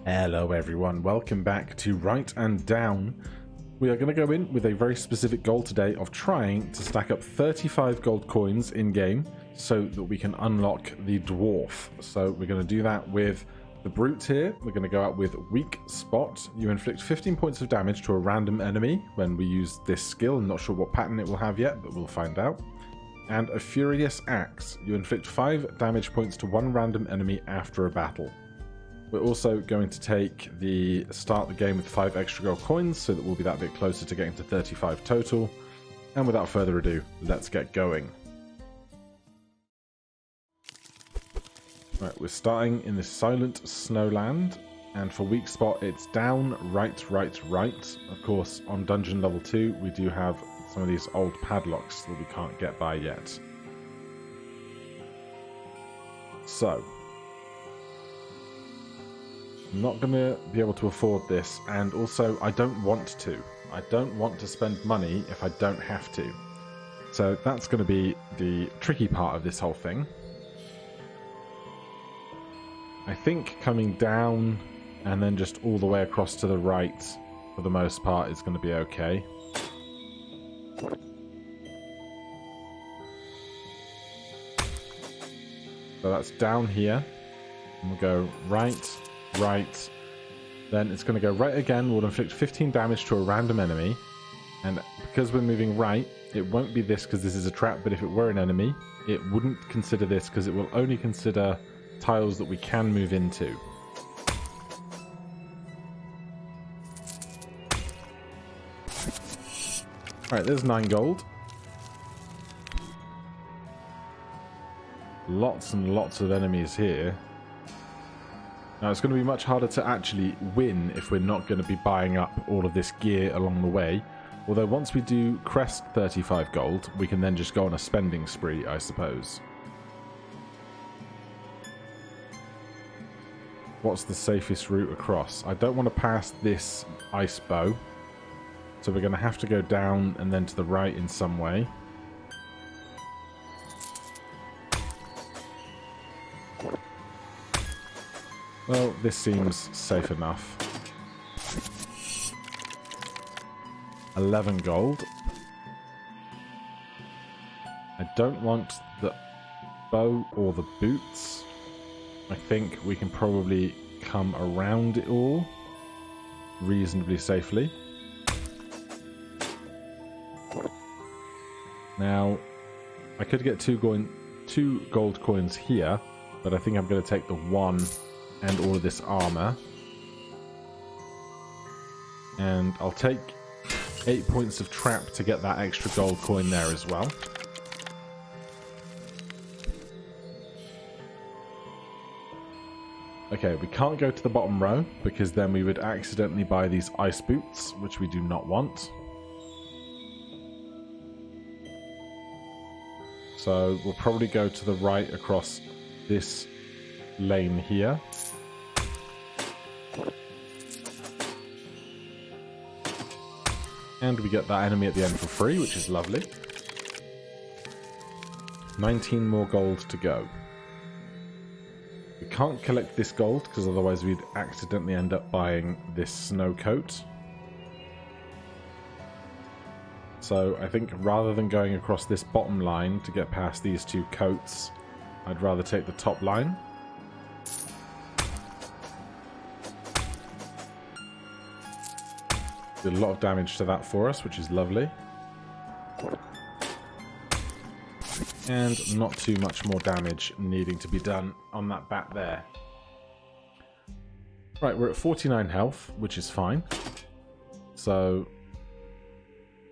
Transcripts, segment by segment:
Hello everyone, welcome back to Right and Down. We are going to go in with a very specific goal today of trying to stack up 35 gold coins in game so that we can unlock the Dwarf. So we're going to do that with the Brute here. We're going to go out with Weak Spot. You inflict 15 points of damage to a random enemy when we use this skill. I'm not sure what pattern it will have yet, but we'll find out. And a Furious Axe. You inflict 5 damage points to one random enemy after a battle. We're also going to start the game with 5 extra gold coins, so that we'll be that bit closer to getting to 35 total. And without further ado, let's get going. Right, we're starting in this silent snowland, and for weak spot it's down, right, right, right. Of course, on dungeon level 2 we do have some of these old padlocks that we can't get by yet. So I'm not going to be able to afford this, and also I don't want to. I don't want to spend money if I don't have to. So that's going to be the tricky part of this whole thing. I think coming down and then just all the way across to the right for the most part is going to be okay. So that's down here, and we'll go right, right, then it's going to go right again. We'll inflict 15 damage to a random enemy, and because we're moving right, it won't be this because this is a trap, but if it were an enemy, it wouldn't consider this because it will only consider tiles that we can move into. Alright, there's 9 gold. Lots and lots of enemies here. Now it's going to be much harder to actually win if we're not going to be buying up all of this gear along the way. Although once we do crest 35 gold, we can then just go on a spending spree, I suppose. What's the safest route across? I don't want to pass this ice bow, so we're going to have to go down and then to the right in some way. Well, this seems safe enough. 11 gold. I don't want the bow or the boots. I think we can probably come around it all reasonably safely. Now, I could get 2 gold coins here, but I think I'm going to take the 1 and all of this armor. And I'll take 8 points of trap to get that extra gold coin there as well. Okay, we can't go to the bottom row because then we would accidentally buy these ice boots, which we do not want. So we'll probably go to the right across this lane here. And we get that enemy at the end for free, which is lovely. 19 more gold to go. We can't collect this gold because otherwise we'd accidentally end up buying this snow coat. So I think rather than going across this bottom line to get past these 2 coats, I'd rather take the top line. Did a lot of damage to that for us, which is lovely. And not too much more damage needing to be done on that bat there. Right, we're at 49 health, which is fine. So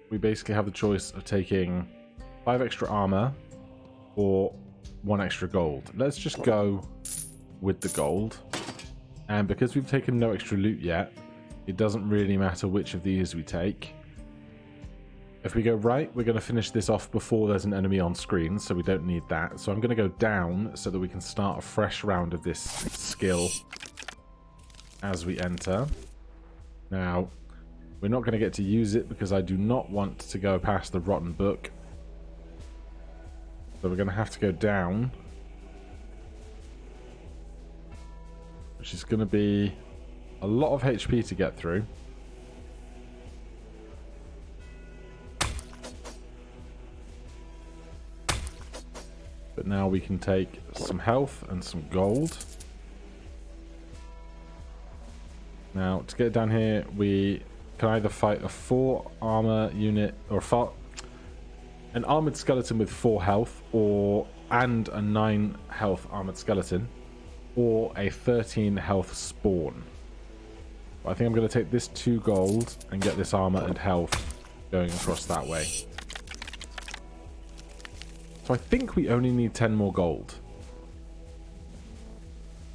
we basically have the choice of taking 5 extra armor or 1 extra gold. Let's just go with the gold. And because we've taken no extra loot yet, it doesn't really matter which of these we take. If we go right, we're going to finish this off before there's an enemy on screen, so we don't need that. So I'm going to go down so that we can start a fresh round of this skill as we enter. Now, we're not going to get to use it because I do not want to go past the rotten book. So we're going to have to go down, which is going to be a lot of HP to get through. But now we can take some health and some gold. Now, to get down here, we can either fight a 4 armor unit or an armored skeleton with 4 health, and a 9 health armored skeleton, or a 13 health spawn. But I think I'm going to take this 2 gold and get this armor and health going across that way. So I think we only need 10 more gold.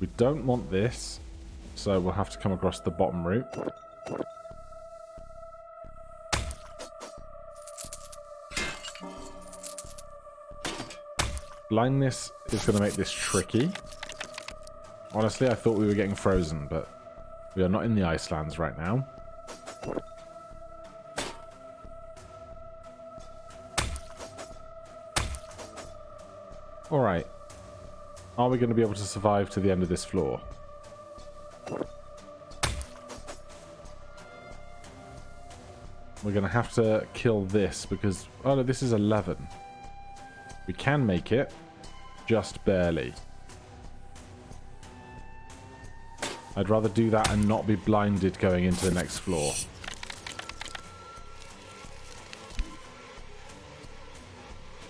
We don't want this, so we'll have to come across the bottom route. Blindness is going to make this tricky. Honestly, I thought we were getting frozen, but we are not in the Icelands right now. Alright. Are we going to be able to survive to the end of this floor? We're going to have to kill this because... Oh no, this is 11. We can make it, just barely. I'd rather do that and not be blinded going into the next floor.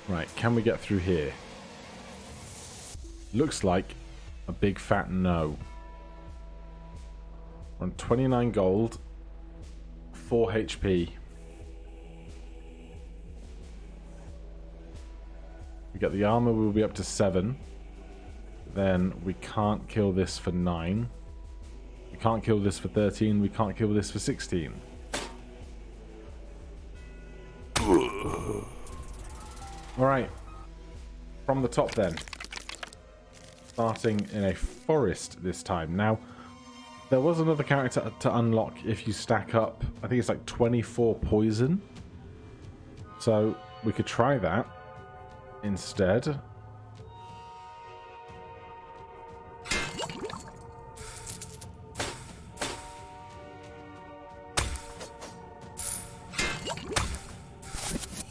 Right, can we get through here? Looks like a big fat no. We're on 29 gold, 4 HP. We get the armor, we'll be up to 7. Then we can't kill this for 9. We can't kill this for 13. We can't kill this for 16. Alright. From the top then. Starting in a forest this time. Now, there was another character to unlock if you stack up, I think it's like 24 poison. So we could try that instead.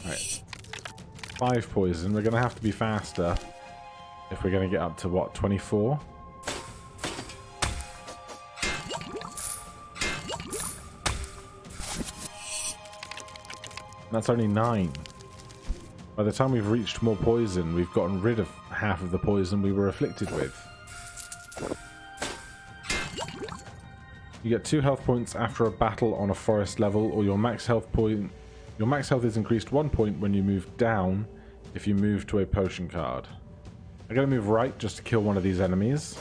Right. 5 poison. We're going to have to be faster if we're going to get up to what, 24? That's only 9. By the time we've reached more poison, we've gotten rid of half of the poison we were afflicted with. You get 2 health points after a battle on a forest level, or your max health point. Your max health is increased 1 point when you move down if you move to a potion card. I'm going to move right just to kill one of these enemies.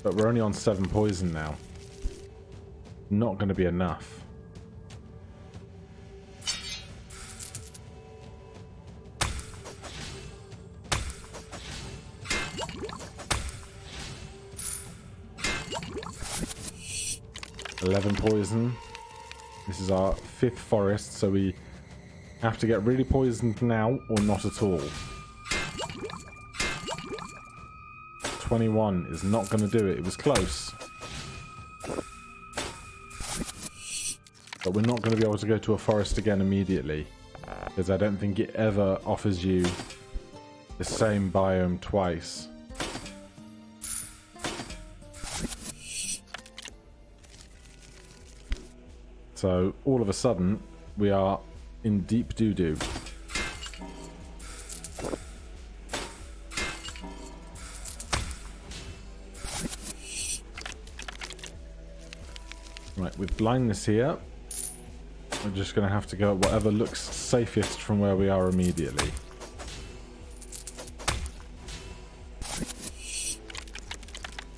But we're only on 7 poison now. Not going to be enough. Poison. This is our 5th forest, so we have to get really poisoned now or not at all. 21 is not going to do it. It was close. But we're not going to be able to go to a forest again immediately, because I don't think it ever offers you the same biome twice. So, all of a sudden, we are in deep doo-doo. Right, with blindness here, we're just going to have to go at whatever looks safest from where we are immediately.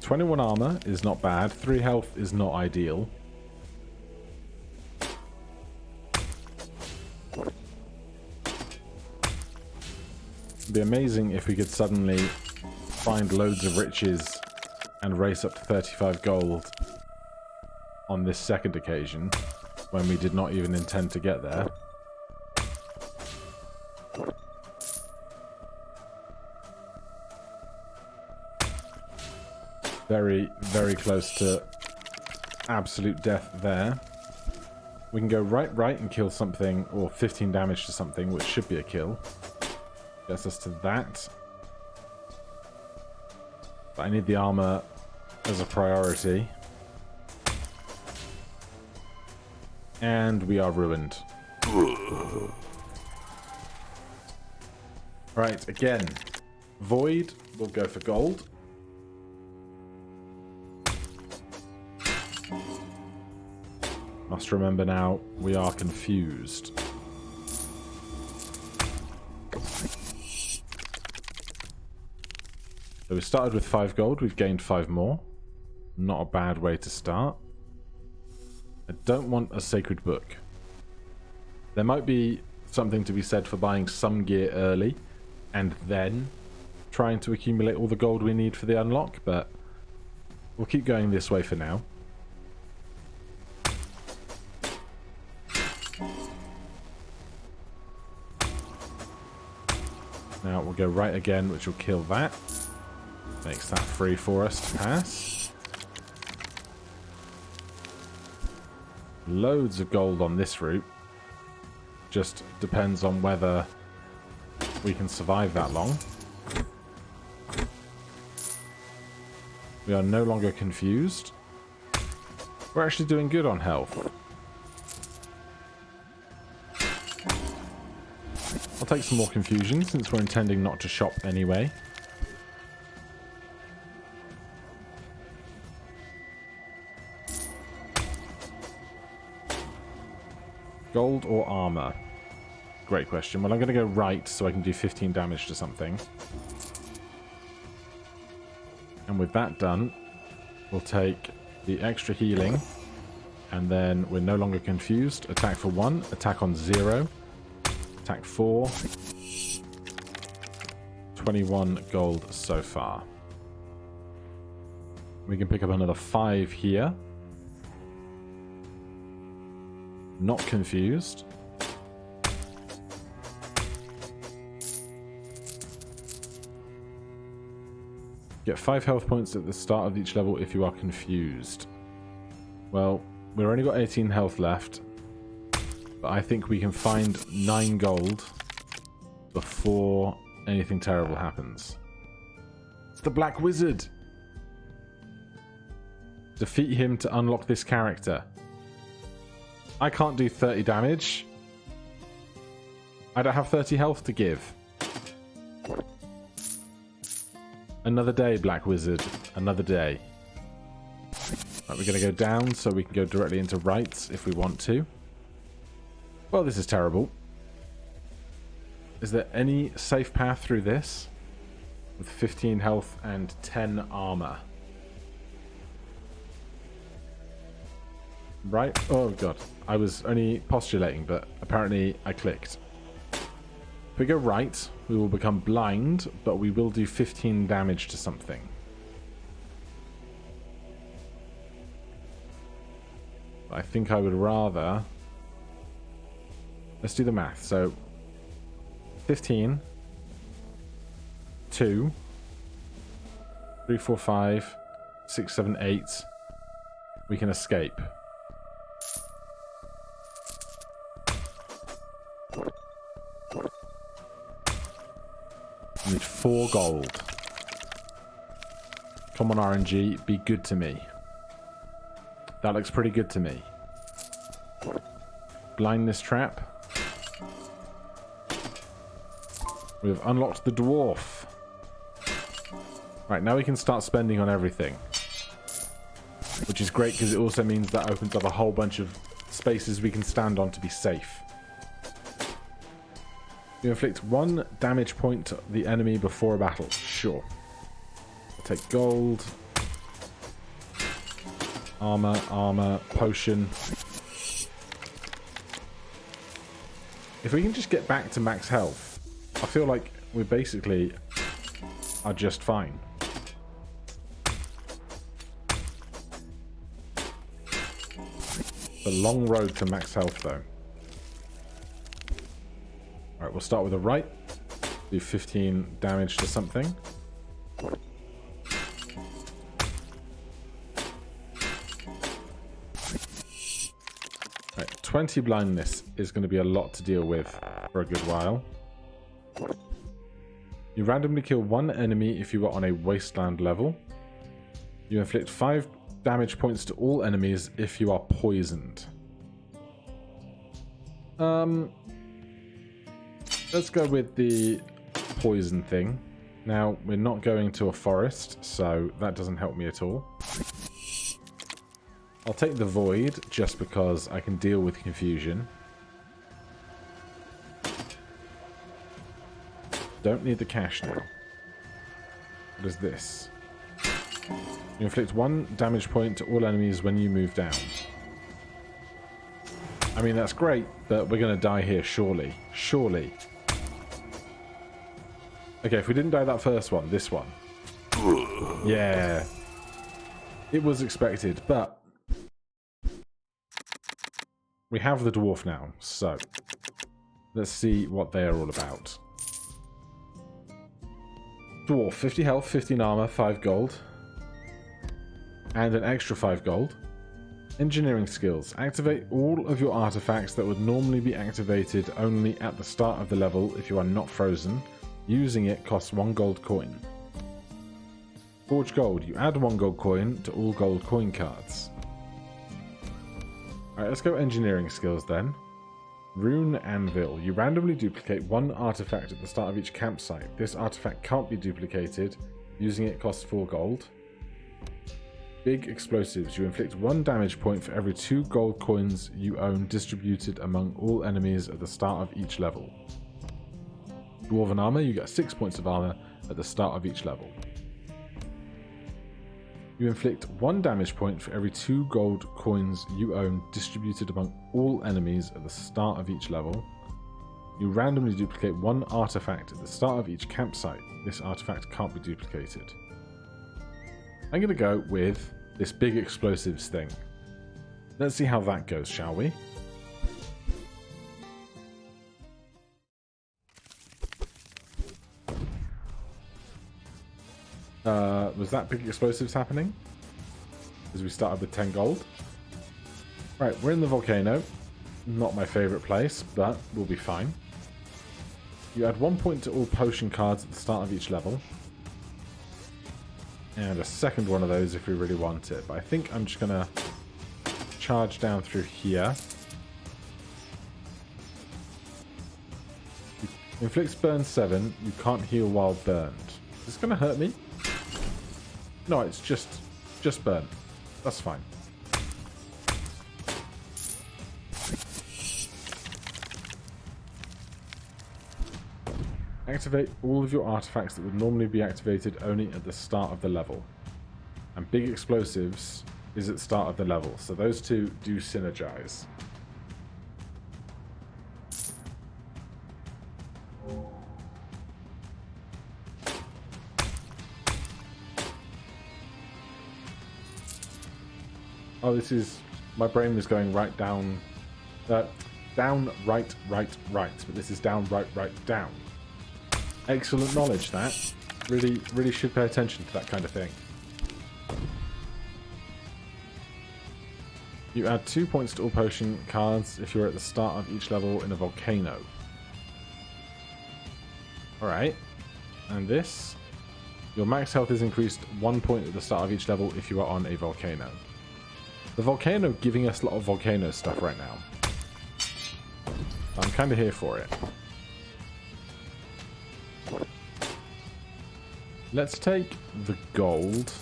.21 armor is not bad. 3 health is not ideal. It'd be amazing if we could suddenly find loads of riches and race up to 35 gold on this second occasion, when we did not even intend to get there. Very, very close to absolute death there. We can go right, and kill something, or 15 damage to something, which should be a kill. Gets us to that. But I need the armor as a priority. And we are ruined. Right, again. Void will go for gold. Must remember now, we are confused. So we started with 5 gold, we've gained 5 more. Not a bad way to start. I don't want a sacred book. There might be something to be said for buying some gear early and then trying to accumulate all the gold we need for the unlock, but we'll keep going this way for now. Now we'll go right again, which will kill that. Makes that free for us to pass. Loads of gold on this route. Just depends on whether we can survive that long. We are no longer confused. We're actually doing good on health. I'll take some more confusion since we're intending not to shop anyway. Gold or armor? Great question. Well, I'm going to go right so I can do 15 damage to something. And with that done, we'll take the extra healing. And then we're no longer confused. Attack for 1, attack on 0. Attack 4. 21 gold so far. We can pick up another 5 here. Not confused. Get 5 health points at the start of each level if you are confused. Well, we've only got 18 health left. But I think we can find 9 gold before anything terrible happens. It's the Black Wizard! Defeat him to unlock this character. I can't do 30 damage. I don't have 30 health to give. Another day, Black Wizard. Another day. Right, we're going to go down so we can go directly into rights if we want to. Well, this is terrible. Is there any safe path through this? With 15 health and 10 armor. Right? Oh god. I was only postulating, but apparently I clicked. If we go right, we will become blind, but we will do 15 damage to something. I think I would rather... Let's do the math. So, 15, 2, 3, 4, 5, 6, 7, 8. We can escape. We need 4 gold. Come on, RNG, be good to me. That looks pretty good to me. Blindness trap. We have unlocked the Dwarf. Right, now we can start spending on everything. Which is great because it also means that opens up a whole bunch of spaces we can stand on to be safe. You inflict 1 damage point to the enemy before a battle. Sure. I'll take gold. Armor, potion. If we can just get back to max health, I feel like we basically are just fine. The long road to max health, though. Alright, we'll start with a right. Do 15 damage to something. 20 blindness is going to be a lot to deal with for a good while. You randomly kill one enemy if you are on a wasteland level. You inflict 5 damage points to all enemies if you are poisoned. Let's go with the poison thing. Now, we're not going to a forest, so that doesn't help me at all. I'll take the void, just because I can deal with confusion. Don't need the cash now. What is this? You inflict 1 damage point to all enemies when you move down. I mean, that's great, but we're going to die here, surely. Surely. Okay, if we didn't die that first one, this one. Yeah. It was expected, but we have the dwarf now, so let's see what they are all about. Dwarf, 50 health, 15 armor, 5 gold. And an extra 5 gold. Engineering skills. Activate all of your artifacts that would normally be activated only at the start of the level if you are not frozen. Using it costs 1 gold coin. Forge gold. You add 1 gold coin to all gold coin cards. Alright, let's go engineering skills then. Rune Anvil. You randomly duplicate 1 artifact at the start of each campsite. This artifact can't be duplicated. Using it costs 4 gold. Big explosives. You inflict 1 damage point for every 2 gold coins you own, distributed among all enemies at the start of each level. Dwarven armor. You get 6 points of armor at the start of each level. You inflict 1 damage point for every 2 gold coins you own, distributed among all enemies at the start of each level. You randomly duplicate 1 artifact at the start of each campsite. This artifact can't be duplicated. I'm going to go with this big explosives thing. Let's see how that goes, shall we? Was that big explosives happening? Because we started with 10 gold. Right, we're in the volcano. Not my favourite place, but we'll be fine. You add 1 point to all potion cards at the start of each level. And a second one of those if we really want it. But I think I'm just going to charge down through here. Inflicts burn 7. You can't heal while burned. Is this going to hurt me? No, it's just burn. That's fine. Activate all of your artifacts that would normally be activated only at the start of the level. And big explosives is at the start of the level. So those two do synergize. Oh, this is... My brain was going right down... down, right, but this is down, right, down. Excellent knowledge, that. Really should pay attention to that kind of thing. You add 2 points to all potion cards if you're at the start of each level in a volcano. Alright. And this. Your max health is increased 1 point at the start of each level if you are on a volcano. The volcano giving us a lot of volcano stuff right now. I'm kind of here for it. Let's take the gold.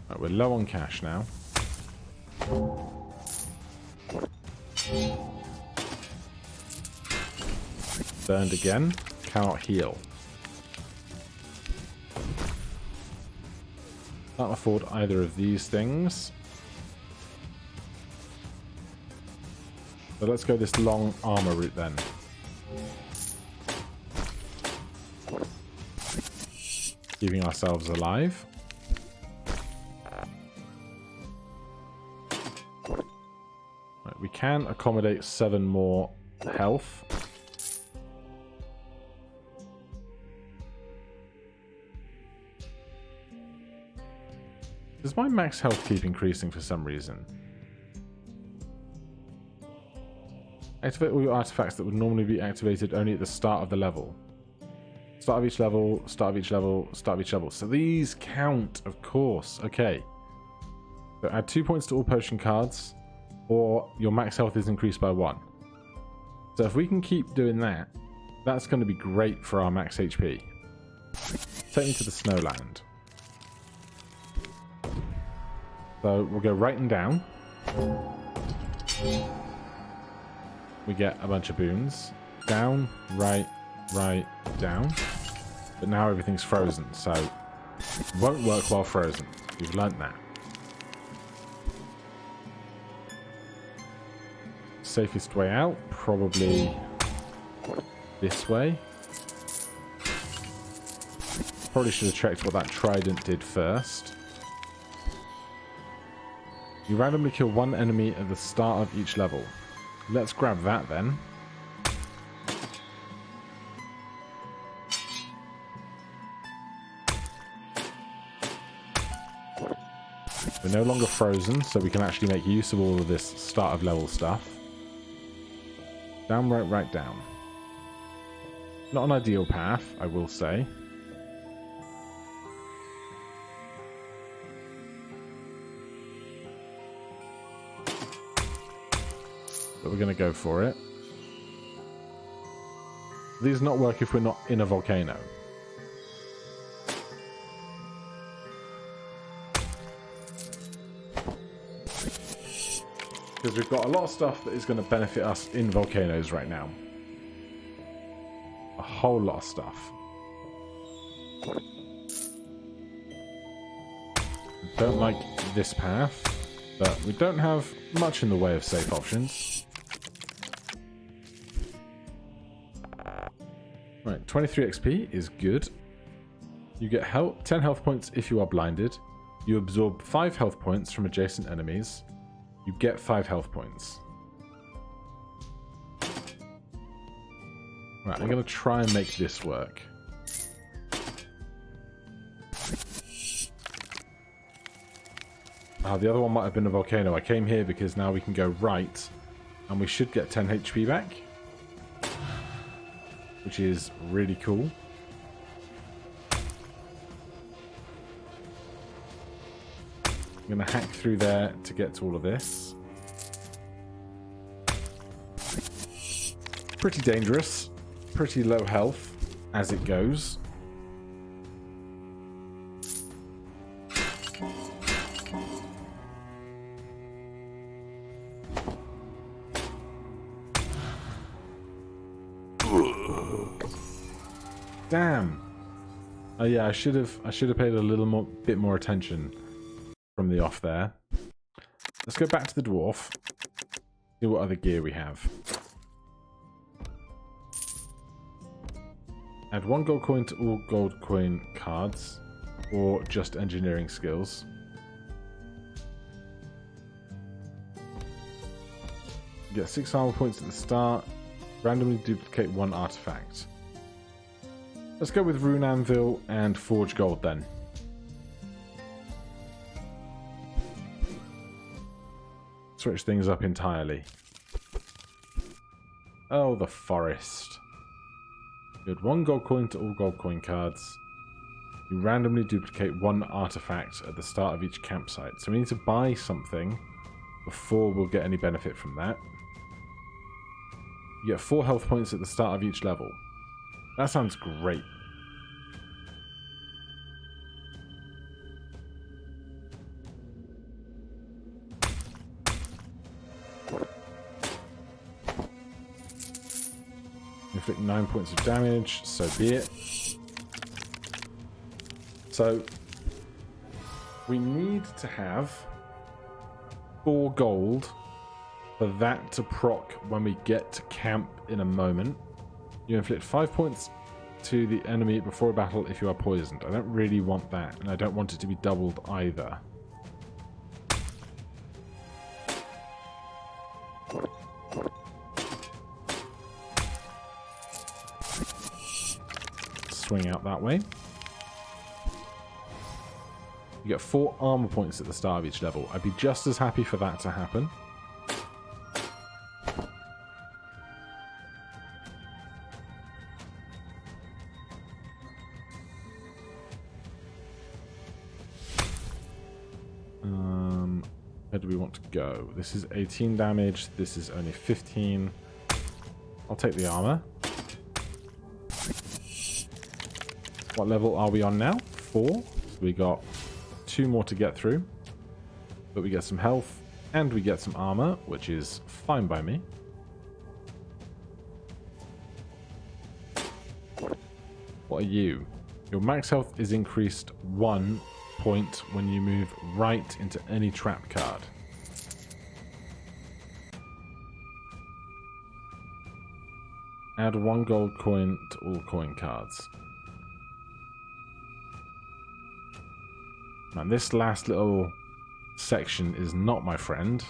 Right, we're low on cash now. Burned again. Cannot heal. Can't afford either of these things. So let's go this long armor route then. Keeping ourselves alive. Right, we can accommodate 7 more health. Does my max health keep increasing for some reason? Activate all your artifacts that would normally be activated only at the start of the level. Start of each level, start of each level, start of each level. So these count, of course. Okay. So add 2 points to all potion cards, or your max health is increased by 1. So if we can keep doing that, that's going to be great for our max HP. Take me to the Snowland. So we'll go right and down. We get a bunch of boons. Down, right, right, down. But now everything's frozen, so it won't work while frozen. We've learnt that. Safest way out, probably this way. Probably should have checked what that trident did first. You randomly kill one enemy at the start of each level. Let's grab that then. We're no longer frozen, so we can actually make use of all of this start of level stuff. Down, right, right, down. Not an ideal path, I will say. But we're going to go for it. These not work if we're not in a volcano. Because we've got a lot of stuff that is going to benefit us in volcanoes right now. A whole lot of stuff. Don't like this path, but we don't have much in the way of safe options. Right, 23 XP is good. You get 10 health points if you are blinded. You absorb 5 health points from adjacent enemies. You get 5 health points. Right, I'm going to try and make this work. The other one might have been a volcano. I came here because now we can go right, and we should get 10 HP back, which is really cool. I'm going to hack through there to get to all of this. Pretty dangerous. Pretty low health as it goes. Damn. Oh yeah, I should have paid a little bit more attention from the off there. Let's go back to the dwarf. See what other gear we have. Add 1 gold coin to all gold coin cards, or just engineering skills. You get 6 armor points at the start. Randomly duplicate 1 artifact. Let's go with Rune Anvil and Forge Gold then. Switch things up entirely. Oh, the forest. Good. 1 gold coin to all gold coin cards. You randomly duplicate 1 artifact at the start of each campsite. So we need to buy something before we'll get any benefit from that. You get 4 health points at the start of each level. That sounds great. Inflict 9 points of damage, so be it. So, we need to have 4 gold for that to proc when we get to camp in a moment. You inflict 5 points to the enemy before a battle if you are poisoned. I don't really want that, and I don't want it to be doubled either. Swing out that way. You get 4 armor points at the start of each level. I'd be just as happy for that to happen. Where do we want to go? This is 18 damage. This is only 15. I'll take the armor. What level are we on now? 4. So we got 2 more to get through. But we get some health and we get some armor, which is fine by me. What are you? Your max health is increased 1 point when you move right into any trap card. Add 1 gold coin to all coin cards. Now this last little section is not my friend.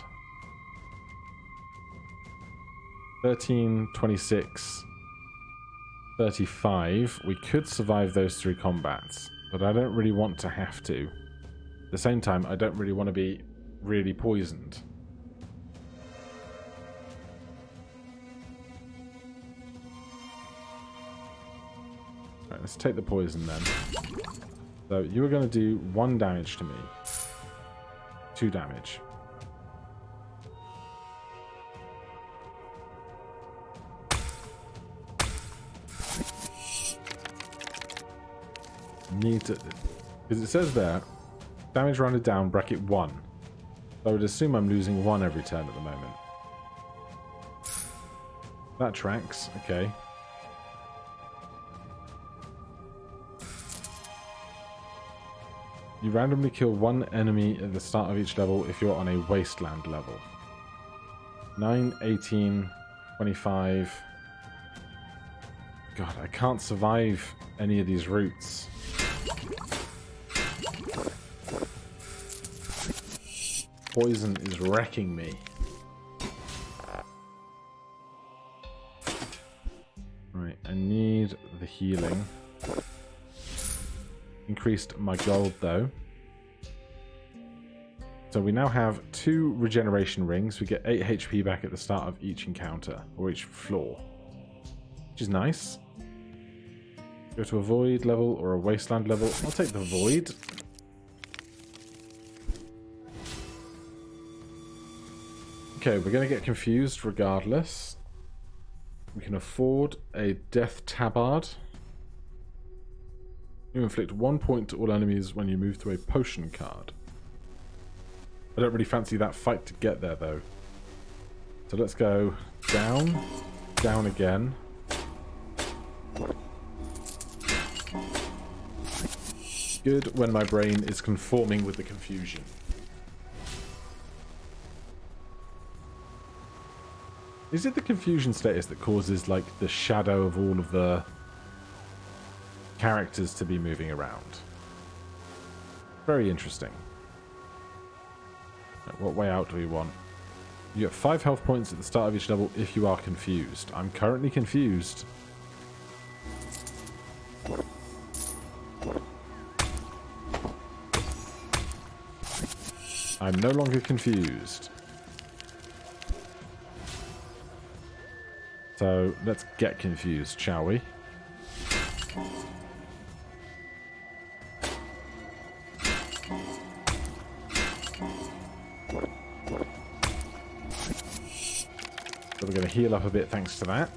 13, 26, 35. We could survive those 3 combats, but I don't really want to have to. At the same time, I don't really want to be really poisoned. Right, let's take the poison then. So you are going to do 1 damage to me. 2 damage. Need to, because it says there, damage rounded down, bracket 1. So I would assume I'm losing 1 every turn at the moment. That tracks, okay. You randomly kill 1 enemy at the start of each level if you're on a wasteland level. 9, 18, 25. God, I can't survive any of these routes. Poison is wrecking me. Right, I need the healing. Increased my gold though. So we now have 2 regeneration rings. We get 8 HP back at the start of each encounter, or each floor. Which is nice. Go to a void level or a wasteland level. I'll take the void. Okay, we're going to get confused regardless. We can afford a death tabard. You inflict 1 point to all enemies when you move to a potion card. I don't really fancy that fight to get there though. So let's go down, down again. Good when my brain is conforming with the confusion. Is it the confusion status that causes, like, the shadow of all of the characters to be moving around? Very interesting. Right, what way out do we want? You get 5 health points at the start of each level if you are confused. I'm currently confused. I'm no longer confused. So let's get confused, shall we? So we're going to heal up a bit thanks to that.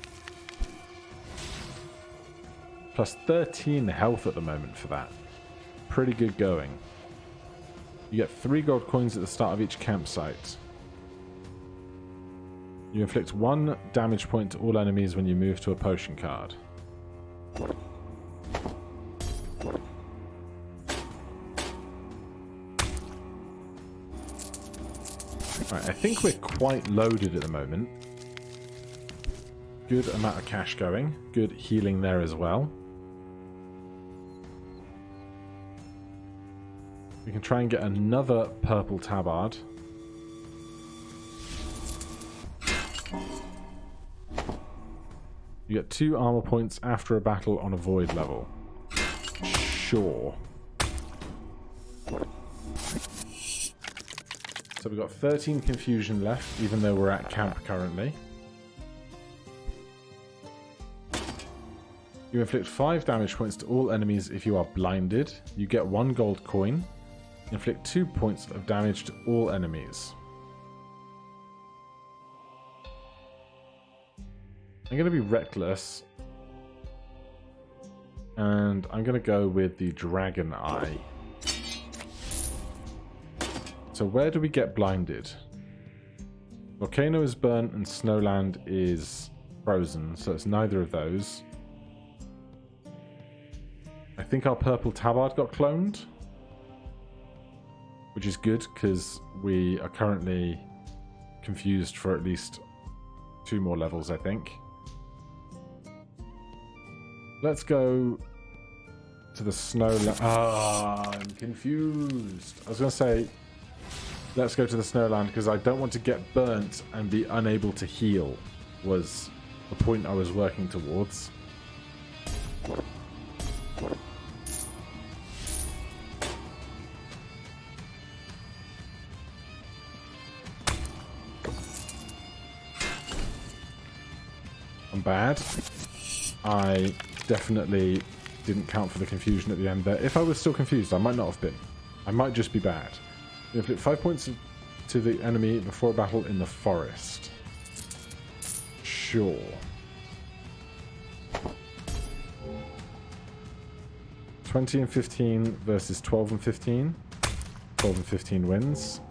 Plus 13 health at the moment for that. Pretty good going. You get 3 gold coins at the start of each campsite. You inflict 1 damage point to all enemies when you move to a potion card. Right, I think we're quite loaded at the moment. Good amount of cash going. Good healing there as well. We can try and get another purple tabard. You get 2 armor points after a battle on a void level. Sure. So we've got 13 confusion left, even though we're at camp currently. You inflict 5 damage points to all enemies if you are blinded. You get 1 gold coin. Inflict 2 points of damage to all enemies. I'm going to be reckless. And I'm going to go with the Dragon Eye. So where do we get blinded? Volcano is burnt and Snowland is frozen, so it's neither of those. I think our purple tabard got cloned, which is good because we are currently confused for at least 2 more levels, I think. Let's go to the Snowland. Ah, I'm confused. I was going to say, let's go to the Snowland because I don't want to get burnt and be unable to heal, was the point I was working towards. I'm bad. I definitely didn't count for the confusion at the end there. If I was still confused, I might not have been. I might just be bad. You inflict 5 points to the enemy before a battle in the forest. Sure. (20 and 15 versus 12 and 15). 12 and 15 wins.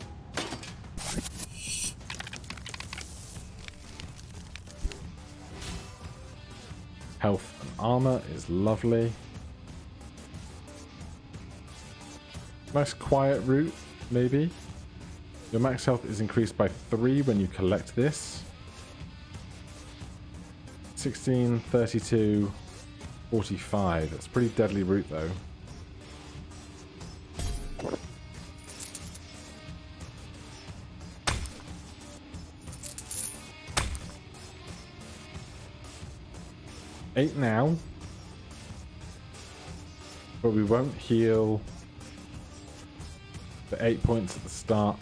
Health and armor is lovely. Nice quiet route, maybe. Your max health is increased by 3 when you collect this. 16, 32, 45. That's a pretty deadly route, though. Eight now. But we won't heal the 8 points at the start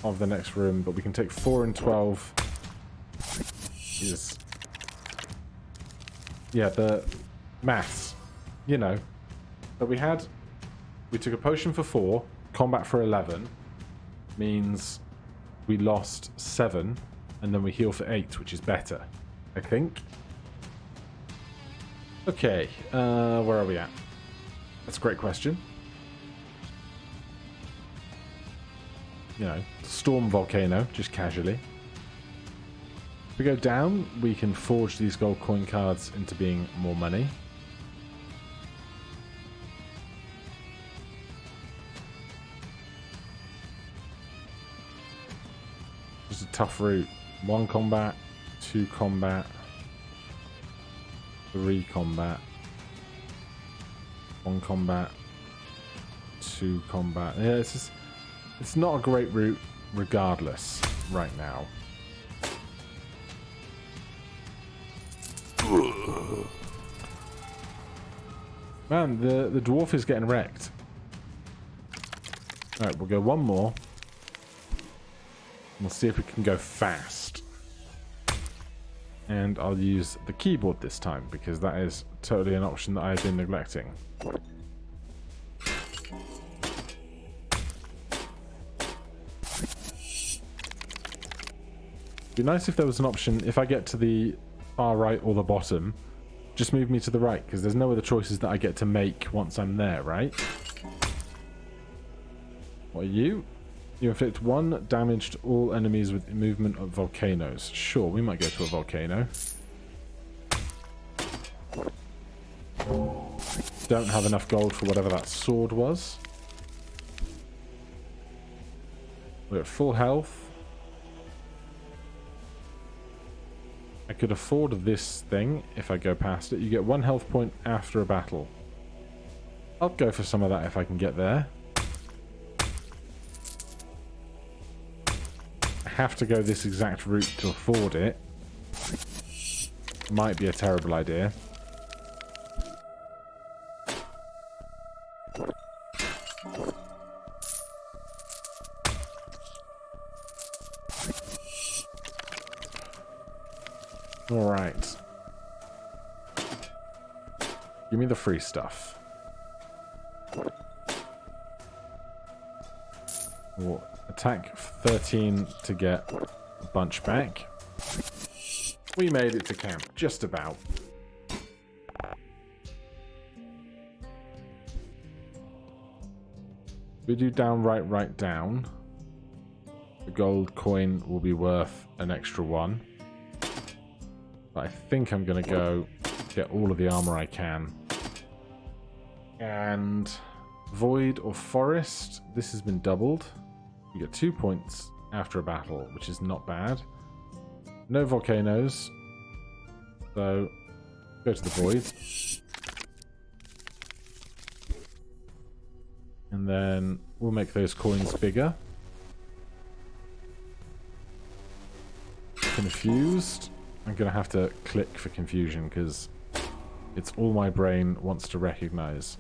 of the next room, but we can take 4 and 12. Is, yeah, the maths, you know. But we took a potion for 4, combat for 11, means we lost 7, and then we heal for 8, which is better, I think. Okay, where are we at? That's a great question. You know, storm volcano, just casually. If we go down, we can forge these gold coin cards into being more money. Just a tough route. 1 combat, 2 combat, 3 combat, 1 combat, 2 combat. Yeah, it's not a great route regardless right now. Man, the dwarf is getting wrecked. Alright, we'll go 1 more. We'll see if we can go fast. And I'll use the keyboard this time, because that is totally an option that I've been neglecting. It'd be nice if there was an option, if I get to the far right or the bottom, just move me to the right, because there's no other choices that I get to make once I'm there, right? What are you? You inflict 1 damage to all enemies with movement of volcanoes. Sure, we might go to a volcano. Don't have enough gold for whatever that sword was. We're at full health. I could afford this thing if I go past it. You get 1 health point after a battle. I'll go for some of that if I can get there. I have to go this exact route to afford it. Might be a terrible idea. Alright. Give me the free stuff. We'll attack 13 to get a bunch back. We made it to camp, just about. We do downright right down. The gold coin will be worth an extra 1. But I think I'm going to go get all of the armor I can. And void or forest, this has been doubled. You get 2 points after a battle, which is not bad. No volcanoes. So, go to the void. And then we'll make those coins bigger. Confused. I'm going to have to click for confusion because it's all my brain wants to recognize.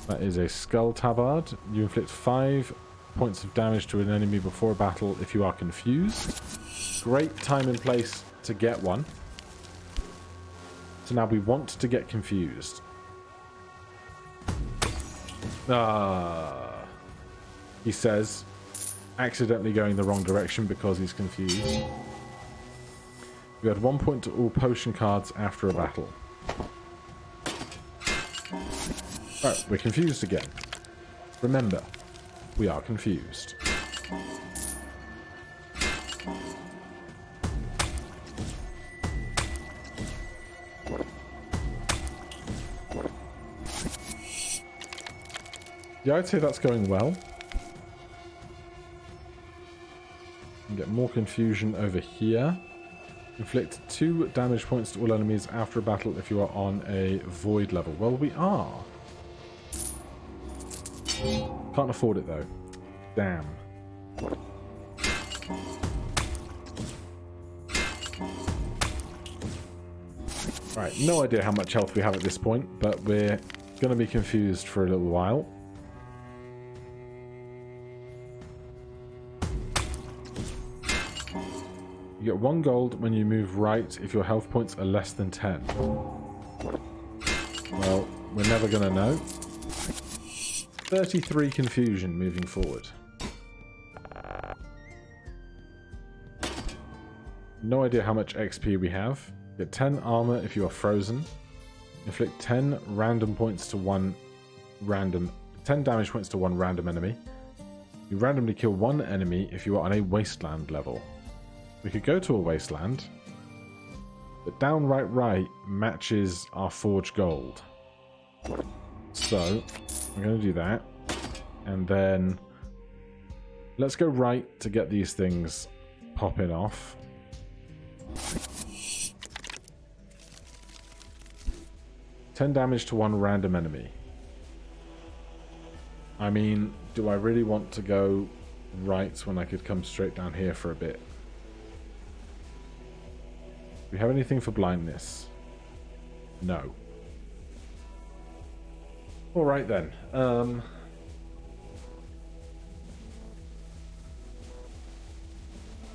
That is a skull tabard. You inflict 5 points of damage to an enemy before a battle if you are confused. Great time and place to get one. So now we want to get confused. He says, accidentally going the wrong direction because he's confused. You add 1 point to all potion cards after a battle. Right, we're confused again. Remember, we are confused. Yeah, I'd say that's going well. And get more confusion over here. Inflict 2 damage points to all enemies after a battle if you are on a void level. Well, we are. Can't afford it though. Damn. Right, no idea how much health we have at this point, but we're going to be confused for a little while. You get 1 gold when you move right if your health points are less than 10. Well, we're never going to know. 33 confusion moving forward. No idea how much XP we have. Get 10 armor if you are frozen. Inflict 10 random points to 1 random... 10 damage points to 1 random enemy. You randomly kill 1 enemy if you are on a wasteland level. We could go to a wasteland, but downright right matches our forged gold. So, I'm going to do that. And then, let's go right to get these things popping off. $10 damage to 1 random enemy. I mean, do I really want to go right when I could come straight down here for a bit? Do we have anything for blindness? No. Alright then.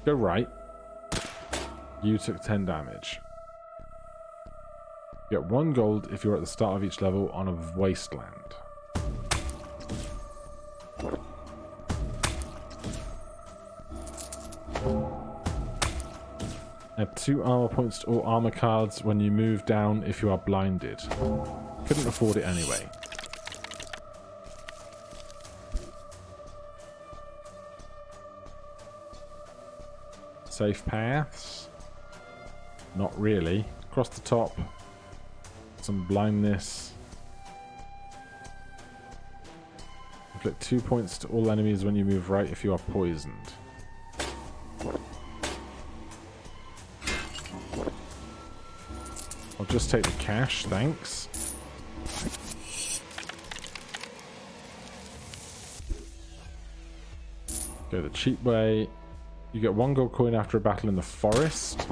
Go right. You took 10 damage. You get 1 gold if you're at the start of each level on a wasteland. Add 2 armor points to all armor cards when you move down if you are blinded. Couldn't afford it anyway. Safe paths? Not really. Across the top. Some blindness. Inflict 2 points to all enemies when you move right if you are poisoned. I'll just take the cash, thanks. Go the cheap way. You get 1 gold coin after a battle in the forest.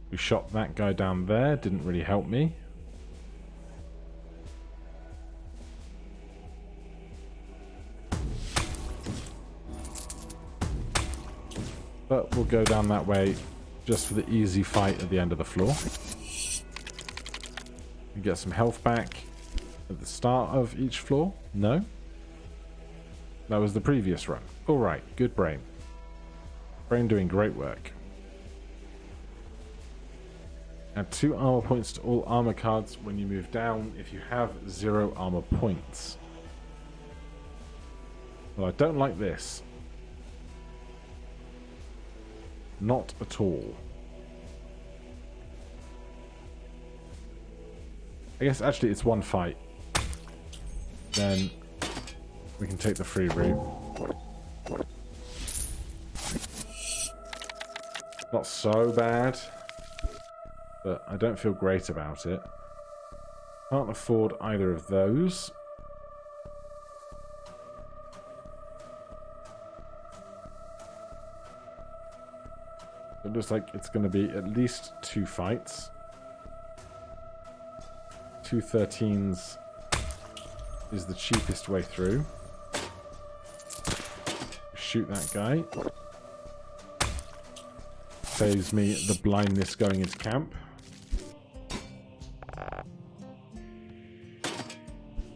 We shot that guy down there, didn't really help me. But we'll go down that way just for the easy fight at the end of the floor. We get some health back at the start of each floor. No? That was the previous run. Alright, good brain. Brain doing great work. Add 2 armor points to all armor cards when you move down if you have 0 armor points. Well, I don't like this. Not at all. I guess actually it's one fight. Then we can take the free route. Not so bad, but I don't feel great about it. Can't afford either of those. It looks like it's going to be at least 2 fights. 2 13s is the cheapest way through. Shoot that guy. Saves me the blindness going into camp.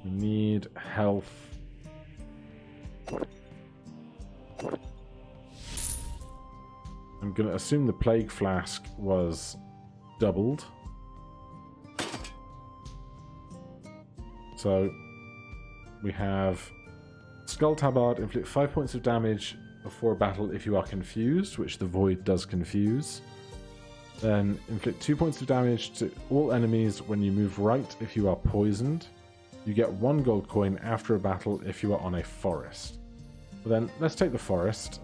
We need health. I'm going to assume the plague flask was doubled. So we have Skull Tabard, inflict 5 points of damage before a battle if you are confused, which the Void does confuse. Then inflict 2 points of damage to all enemies when you move right if you are poisoned. You get 1 gold coin after a battle if you are on a forest. Well then, let's take the forest.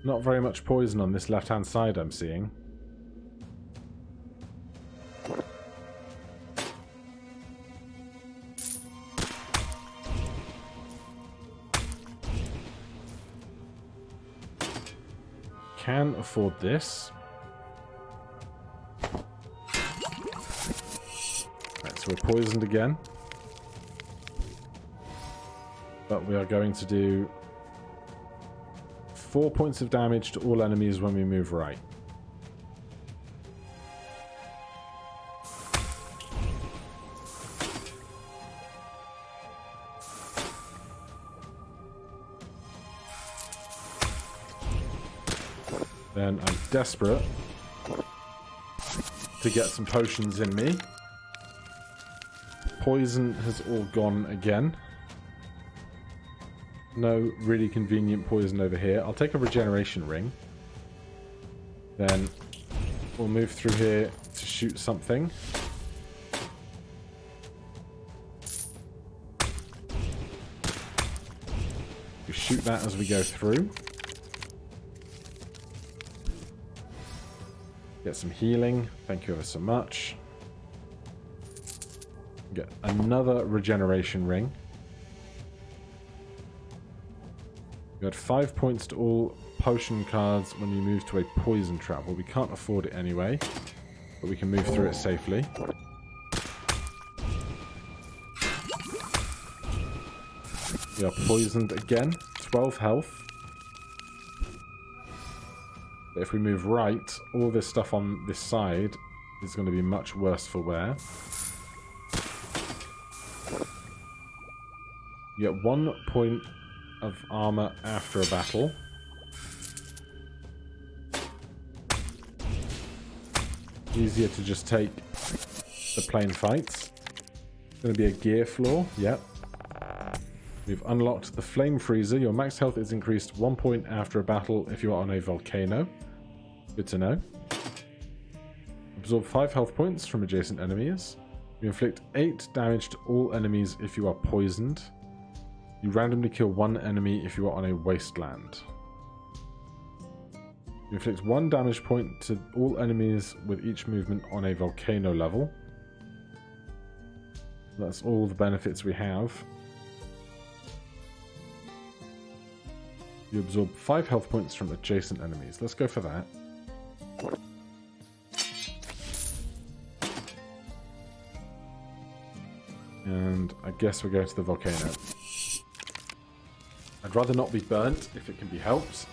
Not very much poison on this left-hand side I'm seeing. Can afford this. Right, so we're poisoned again. But we are going to do 4 points of damage to all enemies when we move right. Then I'm desperate to get some potions in me. Poison has all gone again. No really convenient poison over here. I'll take a regeneration ring. Then we'll move through here to shoot something. We shoot that as we go through. Get some healing. Thank you ever so much. Get another regeneration ring. You had 5 points to all potion cards when you move to a poison trap. Well, we can't afford it anyway, but we can move through it safely. We are poisoned again. 12 health. But if we move right, all this stuff on this side is going to be much worse for wear. You get 1 point of armor after a battle. Easier to just take the plain fights. It's going to be a gear floor. Yep. We've unlocked the Flame Freezer. Your max health is increased 1 point after a battle if you are on a volcano. Good to know. Absorb 5 health points from adjacent enemies. You inflict 8 damage to all enemies if you are poisoned. You randomly kill 1 enemy if you are on a wasteland. You inflict 1 damage point to all enemies with each movement on a volcano level. That's all the benefits we have. You absorb 5 health points from adjacent enemies. Let's go for that. And I guess we're going to the volcano. I'd rather not be burnt if it can be helped.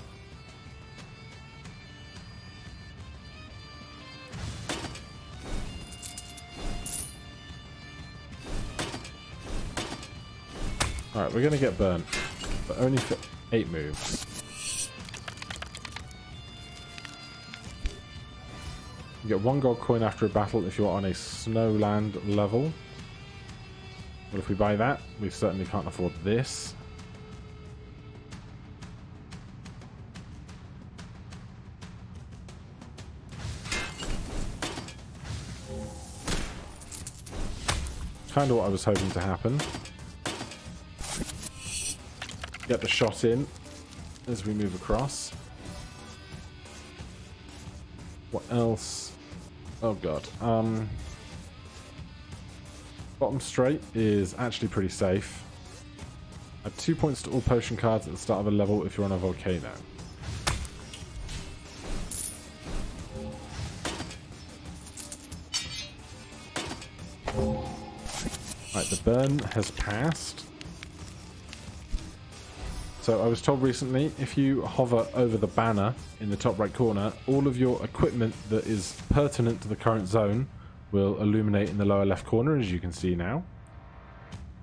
Alright, we're going to get burnt, but only for 8 moves. You get 1 gold coin after a battle if you're on a snowland level. Well, if we buy that, we certainly can't afford this. Kind of what I was hoping to happen. Get the shot in as we move across. What else? Oh god. Bottom straight is actually pretty safe. Add 2 points to all potion cards at the start of a level if you're on a volcano. Right, the burn has passed. So I was told recently, if you hover over the banner in the top right corner, all of your equipment that is pertinent to the current zone will illuminate in the lower left corner, as you can see now.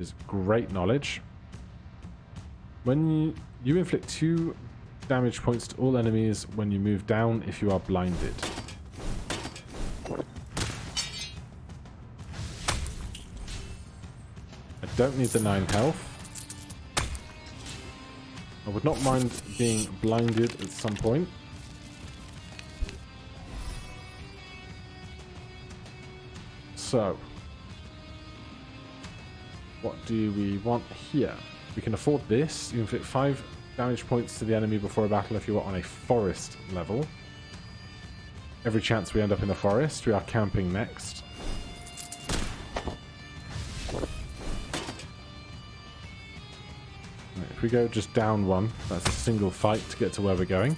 It's great knowledge. When you inflict 2 damage points to all enemies when you move down if you are blinded. I don't need the 9 health. I would not mind being blinded at some point. So, what do we want here? We can afford this. You inflict 5 damage points to the enemy before a battle if you are on a forest level. Every chance we end up in a forest. We are camping next. If we go just down 1, that's a single fight to get to where we're going.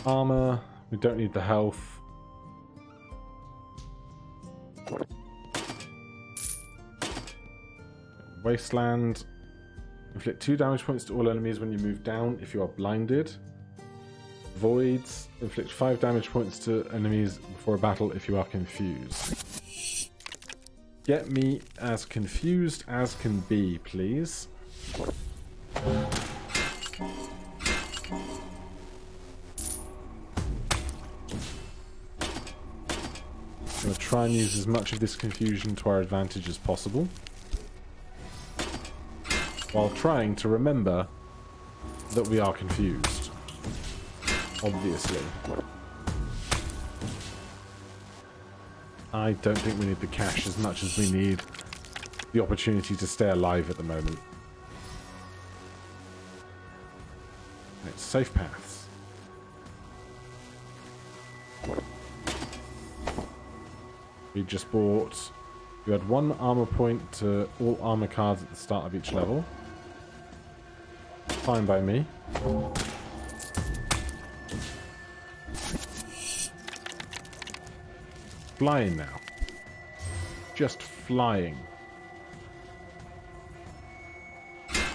Armor, we don't need the health. Wasteland, inflict 2 damage points to all enemies when you move down if you are blinded. Voids, inflict 5 damage points to enemies before a battle if you are confused. Get me as confused as can be, please. I'm going to try and use as much of this confusion to our advantage as possible, while trying to remember that we are confused. Obviously. I don't think we need the cash as much as we need the opportunity to stay alive at the moment. It's safe paths. We just bought... You had 1 armor point to all armor cards at the start of each level. Fine by me. Flying now. Just flying.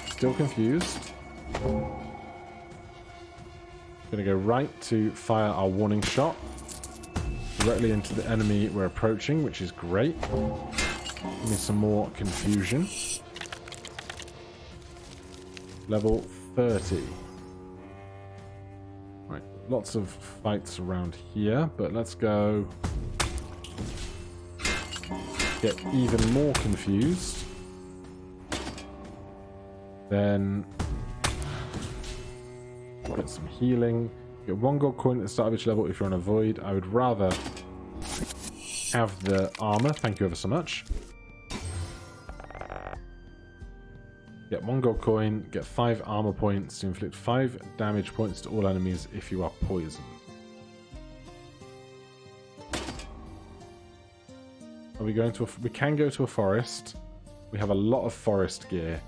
Still confused. Gonna go right to fire our warning shot. Directly into the enemy we're approaching, which is great. Give me some more confusion. Level 30. Right, lots of fights around here, but let's go get even more confused. Then get some healing. Get 1 gold coin at the start of each level if you're on a void. I would rather have the armor. Thank you ever so much. Get 1 gold coin. Get 5 armor points to inflict 5 damage points to all enemies if you are poisoned. Are we going to we can go to a forest. We have a lot of forest gear.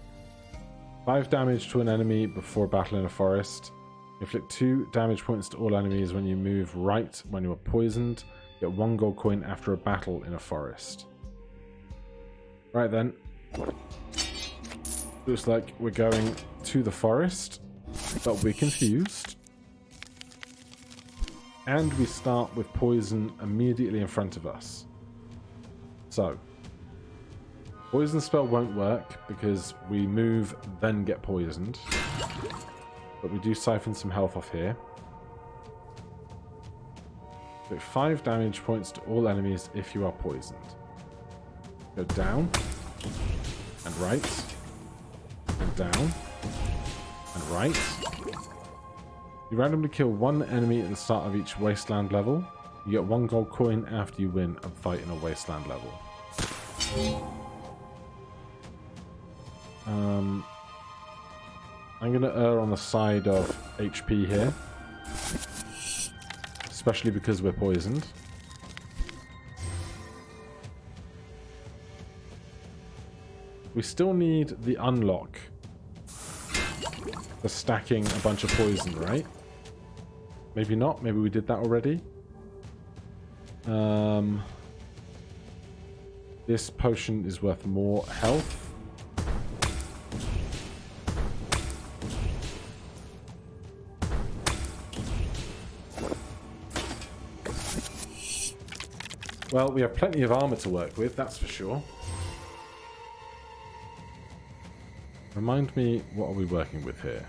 5 damage to an enemy before battle in a forest. Inflict 2 damage points to all enemies when you move right when you are poisoned. Get 1 gold coin after a battle in a forest. Right then. Looks like we're going to the forest, but we're confused. And we start with poison immediately in front of us. So, poison spell won't work because we move then get poisoned. But we do siphon some health off here. So 5 damage points to all enemies if you are poisoned. Go down and right and down and right. You randomly kill 1 enemy at the start of each wasteland level. You get 1 gold coin after you win a fight in a wasteland level. I'm going to err on the side of HP here. Especially because we're poisoned. We still need the unlock for stacking a bunch of poison, right? Maybe not. Maybe we did that already. This potion is worth more health. Well, we have plenty of armor to work with, that's for sure. Remind me, what are we working with here?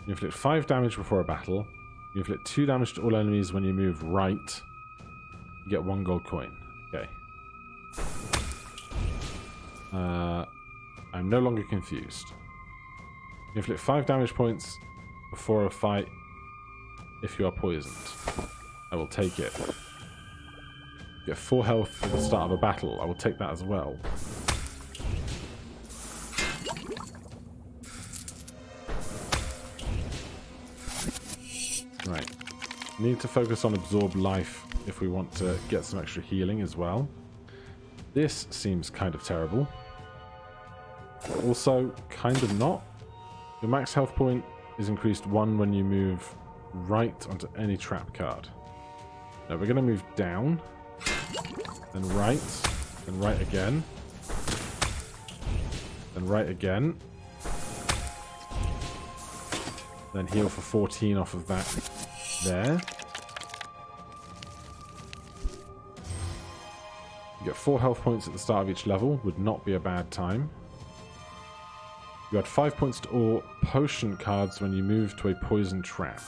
You inflict 5 damage before a battle. You inflict 2 damage to all enemies when you move right. You get 1 gold coin. Okay. I'm no longer confused. You inflict 5 damage points before a fight if you are poisoned. I will take it. You get 4 health at the start of a battle. I will take that as well. Right. Need to focus on absorb life if we want to get some extra healing as well. This seems kind of terrible. But also, kind of not. Your max health point is increased 1 when you move right onto any trap card. Now we're going to move down. Then right. Then right again. Then right again. Then heal for 14 off of that there. You get 4 health points at the start of each level. Would not be a bad time. You add 5 points to all potion cards when you move to a poison trap.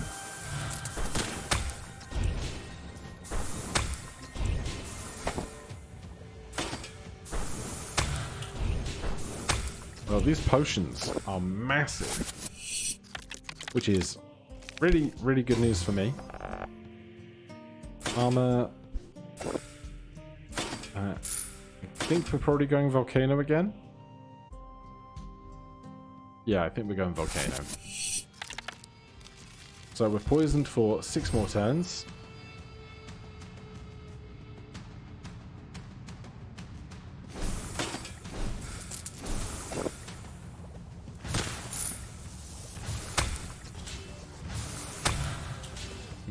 Well, these potions are massive. Which is really, really good news for me. Armor. I think we're probably going Volcano again. Yeah, I think we're going Volcano. So we're poisoned for 6 more turns.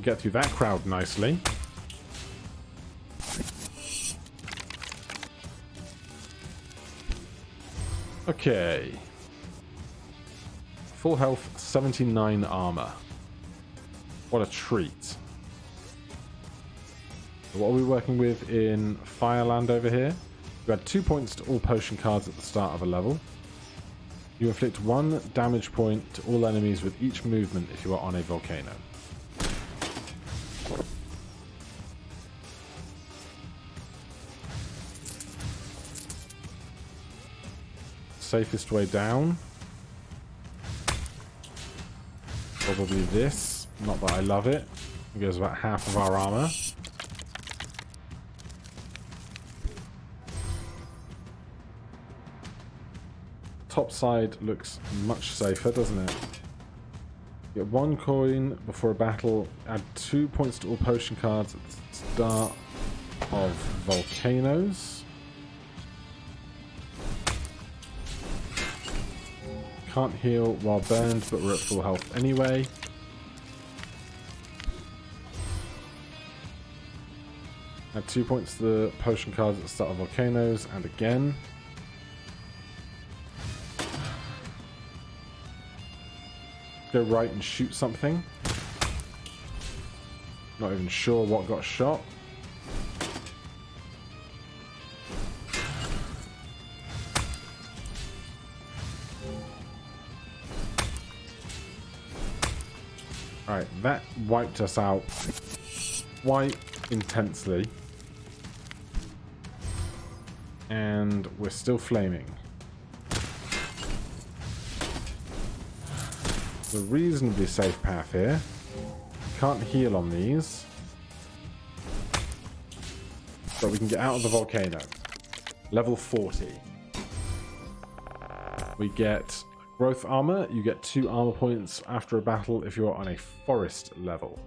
Get through that crowd nicely. Okay. Full health, 79 armor. What a treat. What are we working with in Fireland over here? You add 2 points to all potion cards at the start of a level. You inflict 1 damage point to all enemies with each movement if you are on a volcano. Safest way down. Probably this. Not that I love it. It goes about half of our armor. Top side looks much safer, doesn't it? Get 1 coin before a battle. Add 2 points to all potion cards at the start of volcanoes. Can't heal while burned, but we're at full health anyway. Add 2 points to the potion cards at the start of volcanoes, and again. Go right and shoot something. Not even sure what got shot. Alright, that wiped us out quite intensely. And we're still flaming. The reasonably safe path here. Can't heal on these. But we can get out of the volcano. Level 40. We get growth armor. You get 2 armor points after a battle if you are on a forest level.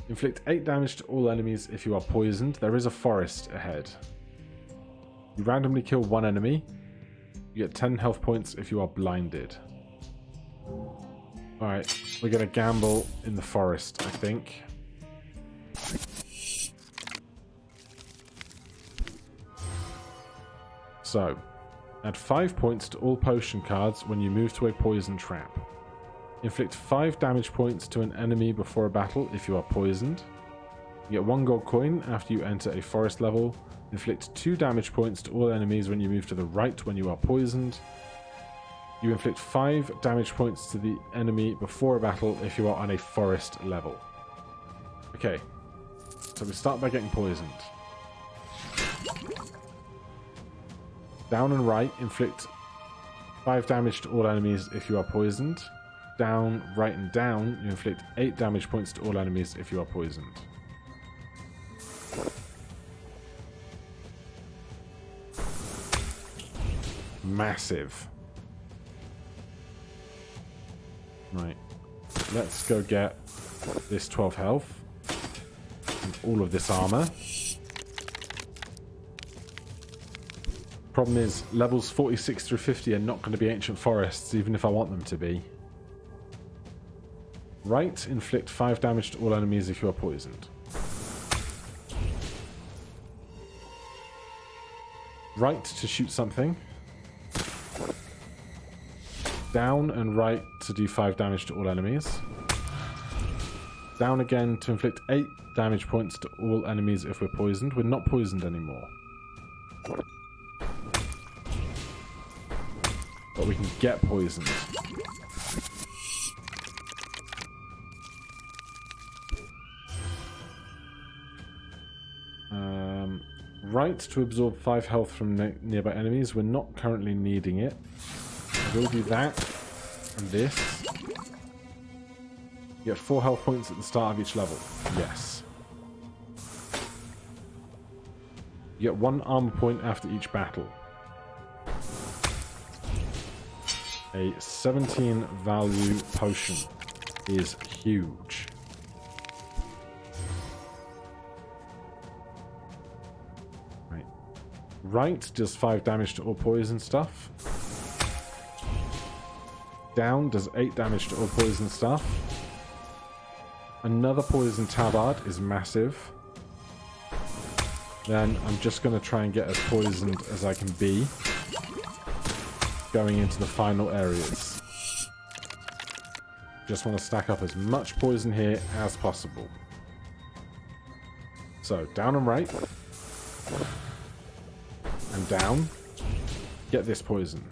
Inflict 8 damage to all enemies if you are poisoned. There is a forest ahead. You randomly kill 1 enemy. You get 10 health points if you are blinded. Alright, we're going to gamble in the forest, I think. So, add 5 points to all potion cards when you move to a poison trap. Inflict 5 damage points to an enemy before a battle if you are poisoned. You get 1 gold coin after you enter a forest level. Inflict 2 damage points to all enemies when you move to the right when you are poisoned. You inflict 5 damage points to the enemy before a battle if you are on a forest level. Okay, so we start by getting poisoned. Down and right, inflict 5 damage to all enemies if you are poisoned. Down, right, and down, you inflict 8 damage points to all enemies if you are poisoned. Massive. Right. Let's go get this 12 health. And all of this armor. Problem is, levels 46 through 50 are not going to be ancient forests, even if I want them to be. Right, inflict 5 damage to all enemies if you are poisoned. Right to shoot something. Down and right to do 5 damage to all enemies. Down again to inflict 8 damage points to all enemies if we're poisoned. We're not poisoned anymore. But we can get poisoned. Right to absorb 5 health from nearby enemies. We're not currently needing it. We'll do that and this. You get 4 health points at the start of each level. Yes. You get 1 armor point after each battle. A 17 value potion is huge. Right. Right does 5 damage to all poison stuff. Down does 8 damage to all poison stuff. Another poison tabard is massive. Then I'm just going to try and get as poisoned as I can be. Going into the final areas. Just want to stack up as much poison here as possible. So, down and right. And down. Get this poison.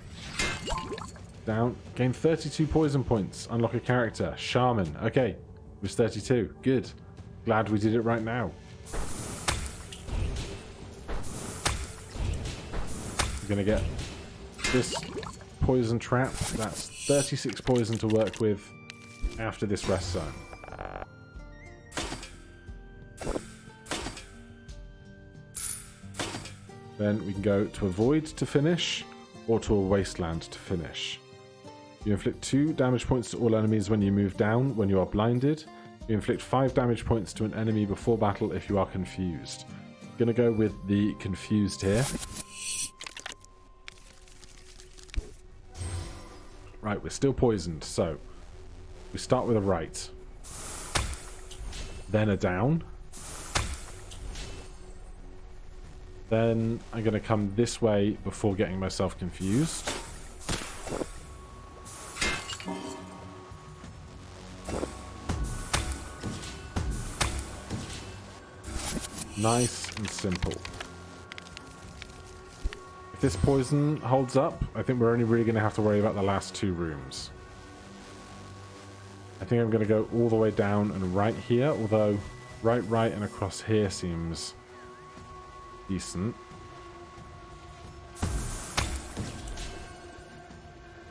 Down. Gain 32 poison points. Unlock a character. Shaman. Okay. It was 32. Good. Glad we did it right now. We're going to get this poison trap. That's 36 poison to work with after this rest zone. Then we can go to a void to finish or to a wasteland to finish. You inflict 2 damage points to all enemies when you move down when you are blinded. You inflict 5 damage points to an enemy before battle if you are confused. I'm going to go with the confused here. Right, we're still poisoned, so we start with a right. Then a down. Then I'm going to come this way before getting myself confused. Nice and simple. If this poison holds up, I think we're only really going to have to worry about the last 2 rooms. I think I'm going to go all the way down and right here, although right, and across here seems decent.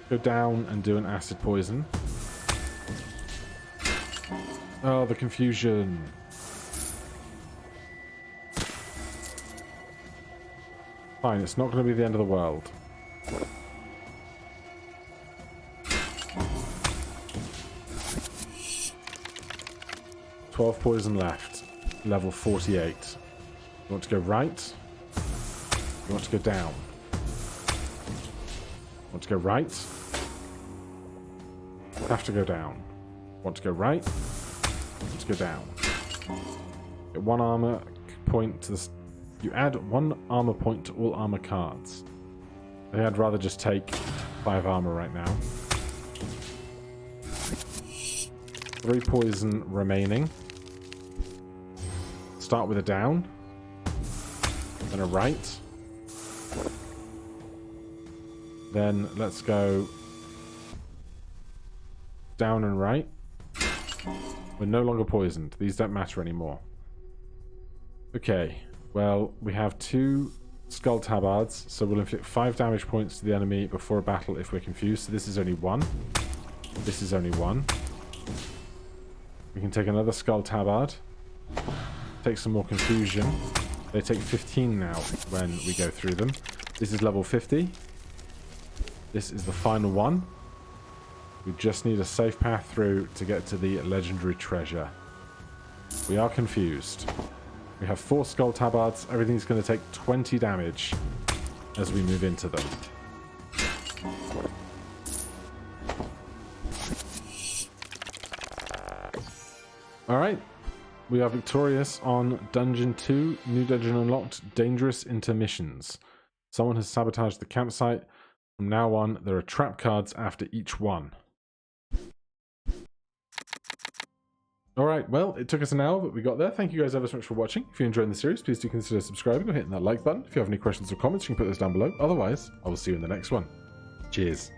Go down and do an acid poison. Oh, the confusion. Fine, it's not going to be the end of the world. $12 poison left. Level 48. You want to go right? You want to go down? Want to go right? Have to go down. Want to go right? Want to go down. Get 1 armor point to the... You add 1 armor point to all armor cards. I think I'd rather just take 5 armor right now. 3 poison remaining. Start with a down. Then a right. Then let's go down and right. We're no longer poisoned. These don't matter anymore. Okay. Well, we have 2 skull tabards, so we'll inflict 5 damage points to the enemy before a battle if we're confused. So this is only 1. This is only 1. We can take another skull tabard. Take some more confusion. They take 15 now when we go through them. This is level 50. This is the final one. We just need a safe path through to get to the legendary treasure. We are confused. We have 4 skull tabards. Everything's going to take 20 damage as we move into them. Alright. We are victorious on Dungeon 2. New dungeon unlocked. Dangerous intermissions. Someone has sabotaged the campsite. From now on, there are trap cards after each one. Alright, well, it took us an hour, but we got there. Thank you guys ever so much for watching. If you're enjoying the series, please do consider subscribing or hitting that like button. If you have any questions or comments, you can put those down below. Otherwise, I will see you in the next one. Cheers.